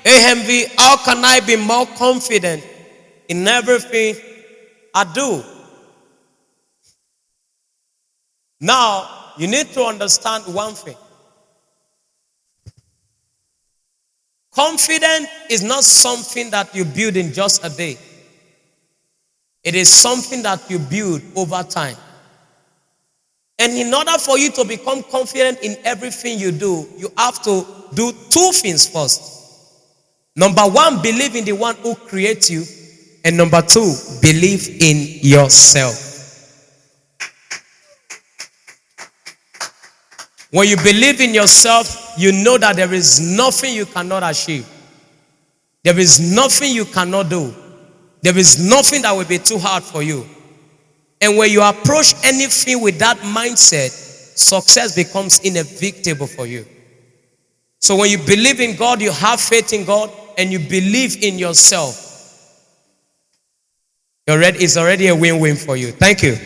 AMV, how can I be more confident in everything I do? Now, you need to understand one thing. Confidence is not something that you build in just a day. It is something that you build over time. And in order for you to become confident in everything you do, you have to do two things first. Number one, believe in the one who creates you. And number two, believe in yourself. When you believe in yourself, you know that there is nothing you cannot achieve. There is nothing you cannot do. There is nothing that will be too hard for you. And when you approach anything with that mindset, success becomes inevitable for you. So when you believe in God, you have faith in God, and you believe in yourself, it's already a win-win for you. Thank you.